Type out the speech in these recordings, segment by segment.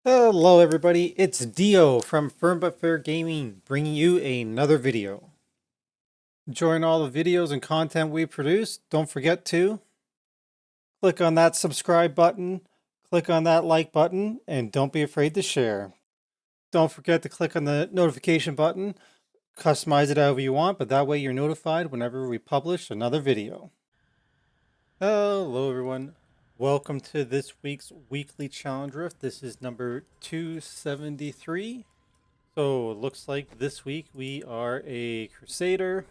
Hello everybody, it's Dio from Firm But Fair Gaming bringing you another video. Enjoying all the videos and content we produce, don't forget to click on that subscribe button, click on that like button, and don't be afraid to share. Don't forget to click on the notification button, customize it however you want, but that way you're notified whenever we publish another video. Hello everyone. Welcome to this week's weekly challenge rift. This is number 273. So it looks like this week we are a Crusader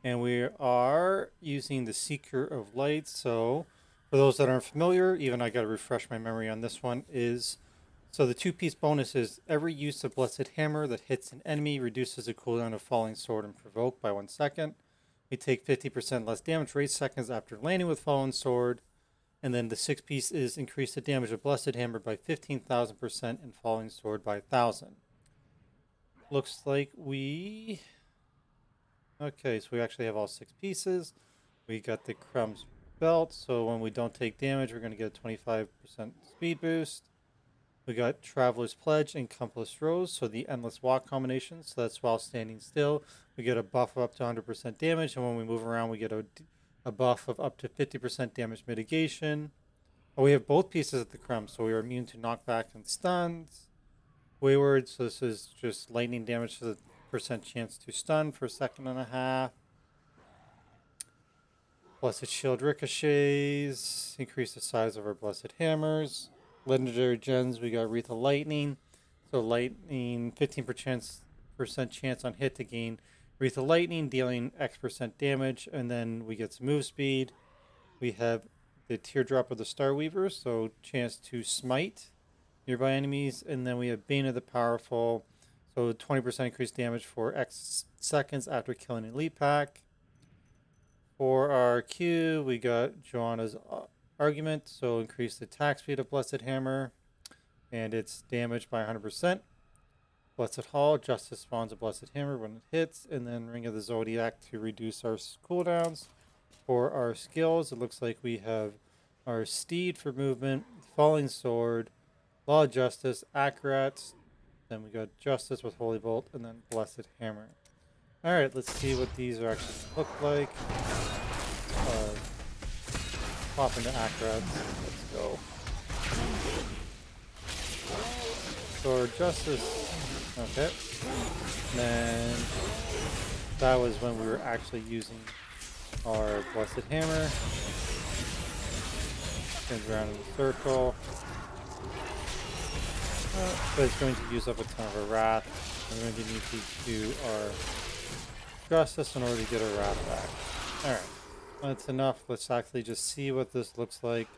and we are using the Seeker of Light. So for those that aren't familiar, even I got to refresh my memory on this one, so the two-piece bonus is every use of Blessed Hammer that hits an enemy reduces the cooldown of Falling Sword and Provoke by 1 second. We take 50% less damage for 8 seconds after landing with Fallen Sword. And then the 6-piece is increase the damage of Blessed Hammer by 15,000% and Falling Sword by 1,000. Looks like okay, so we actually have all 6 pieces. We got the Crumbs belt, so when we don't take damage, we're going to get a 25% speed boost. We got Traveler's Pledge and ConqueLst Rose, so the Endless Walk combination, so that's while standing still. We get a buff of up to 100% damage, and when we move around, we get a buff of up to 50% damage mitigation. Oh, we have both pieces of the Crumbs, so we are immune to knockback and stuns. Wayward, so this is just lightning damage to the percent chance to stun for a second and a half. Blessed Shield ricochets, increase the size of our Blessed Hammers. Legendary Gens, we got Wreath of Lightning. So lightning, 15% chance on hit to gain Wreath of Lightning, dealing X% damage, and then we get some move speed. We have the Teardrop of the Starweaver, so chance to smite nearby enemies, and then we have Bane of the Powerful, so 20% increased damage for X seconds after killing an elite pack. For our Q, we got Joanna's Argument, so increase the attack speed of Blessed Hammer, and its damage by 100%. Blessed Hall, Justice spawns a Blessed Hammer when it hits, and then Ring of the Zodiac to reduce our cooldowns. For our skills, it looks like we have our Steed for movement, Falling Sword, Law of Justice, Accurate, then we got Justice with Holy Bolt, and then Blessed Hammer. Alright, let's see what these are actually look like. Pop into Accurate. Let's go. So our Justice, okay. And then that was when we were actually using our Blessed Hammer. Spins around in a circle. But it's going to use up a ton of our Wrath. We're going to need to do our Justice in order to get our Wrath back. Alright, that's enough. Let's actually just see what this looks like.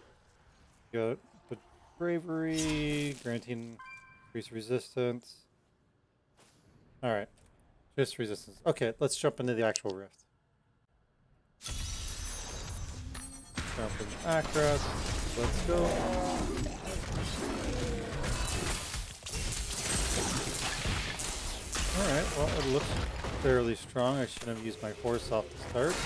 Got the Bravery, granting increased resistance. Alright, just resistance. Okay, let's jump into the actual rift. Jump into Akras. Let's go. Alright, well, it looks fairly strong. I shouldn't have used my horse off the start.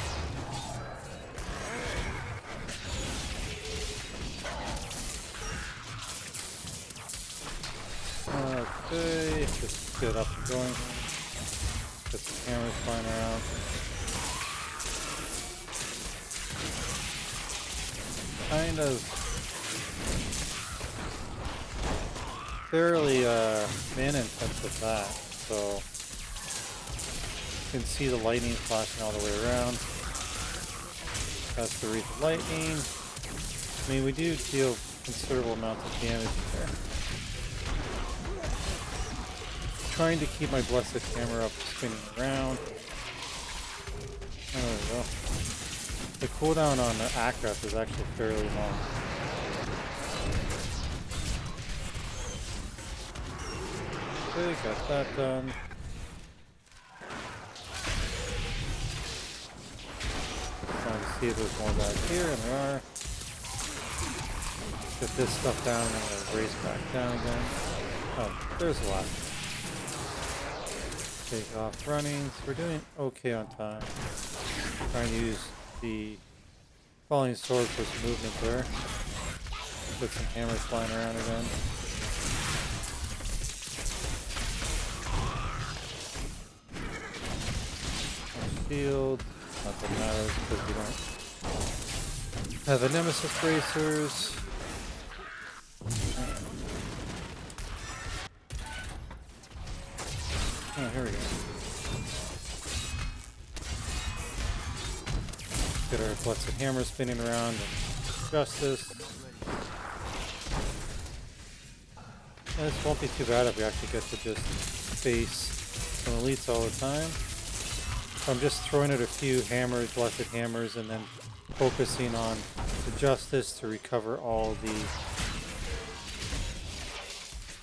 Okay, just get up and going. Get the cameras flying around. Kind of fairly mana intensive that, so you can see the lightning flashing all the way around. That's the Wreath of Lightning. I mean, we do deal considerable amounts of damage there. Trying to keep my Blessed Hammer up, spinning around. Oh, there we go. The cooldown on the Akraf is actually fairly long. Okay, got that done. Trying to see if there's more back here, and there are. Get this stuff down, and I'm gonna race back down again. Oh, there's a lot. Take off running, so we're doing okay on time. Trying to use the Falling Sword for some movement there. Put some hammers flying around again. field. Not that matters because we don't have a nemesis bracers. Oh, here we go. Get our blessed hammer spinning around and justice. And this won't be too bad if we actually get to just face some elites all the time. So I'm just throwing out a few hammers, blessed hammers, and then focusing on the justice to recover all the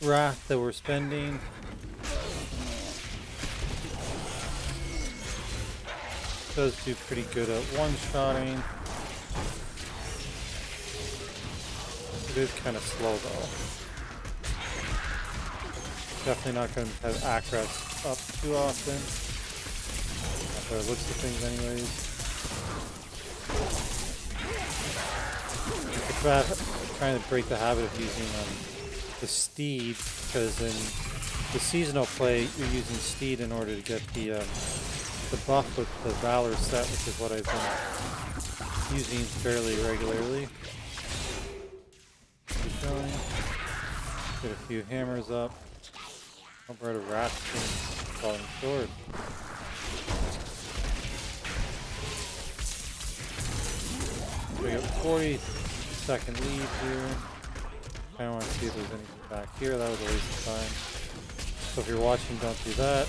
wrath that we're spending. Does do pretty good at one-shotting. It is kind of slow though. Definitely not going to have Akrats up too often. That's how it looks at things anyways. It's bad trying to break the habit of using the steed, because in the seasonal play you're using steed in order to get the buff with the Valor set, which is what I've been using fairly regularly. Keep going. Get a few hammers up. I'll write a rat and falling sword. So we got 40-second lead here. I want to see if there's anything back here. That was a waste of time. So if you're watching, don't do that.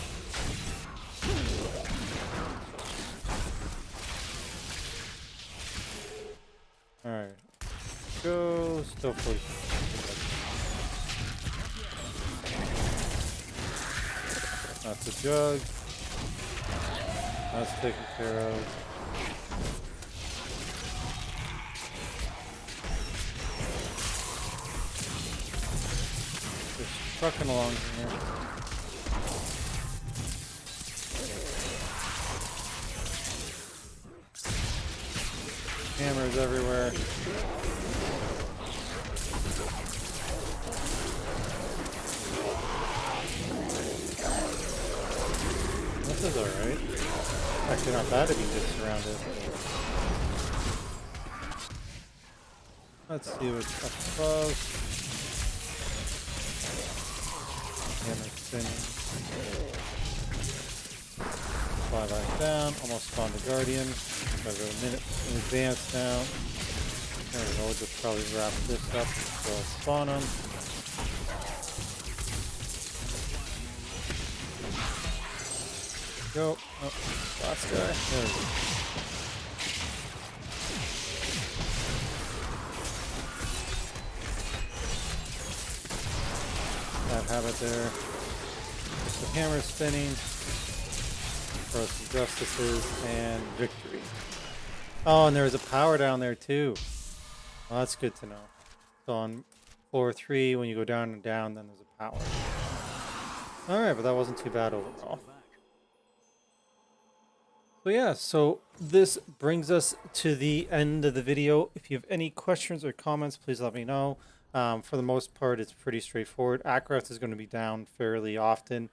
Alright. Go. Still 40. That's a jug. That's taken care of. Just trucking along here. Hammers everywhere. This is alright. Actually not bad if you get surrounded. Let's see what's up above. Hammer spinning. Fly back down. Almost spawned the Guardian. Got about a minute in advance now. There we go. We'll just probably wrap this up so I'll spawn them. Go. Oh, last guy. There we go. That habit there. The hammer spinning. Throw some justices and victory. Oh, and there's a power down there too. Well, that's good to know. So on floor 3, when you go down and down, then there's a power. Alright, but that wasn't too bad overall. So yeah, so this brings us to the end of the video. If you have any questions or comments, please let me know. For the most part, it's pretty straightforward. Akrats is going to be down fairly often,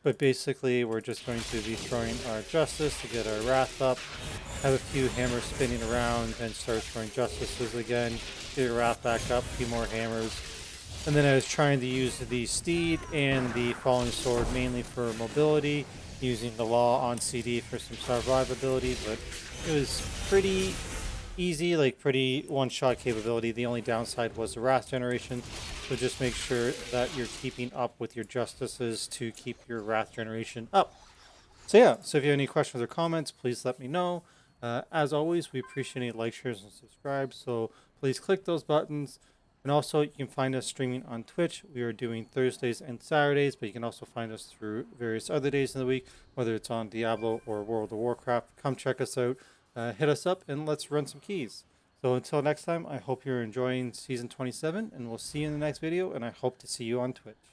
but basically we're just going to be throwing our justice to get our wrath up, have a few hammers spinning around, and start throwing justices again, get your wrath back up, a few more hammers. And then I was trying to use the steed and the falling sword mainly for mobility, using the law on CD for some survivability, but it was pretty easy, like pretty one-shot capability. The only downside was the wrath generation, so just make sure that you're keeping up with your justices to keep your wrath generation up. So yeah, so if you have any questions or comments, please let me know. As always, we appreciate any likes, shares, and subscribes, so please click those buttons. And also, you can find us streaming on Twitch. We are doing Thursdays and Saturdays, but you can also find us through various other days in the week, whether it's on Diablo or World of Warcraft. Come check us out, hit us up, and let's run some keys. So until next time, I hope you're enjoying Season 27, and we'll see you in the next video, and I hope to see you on Twitch.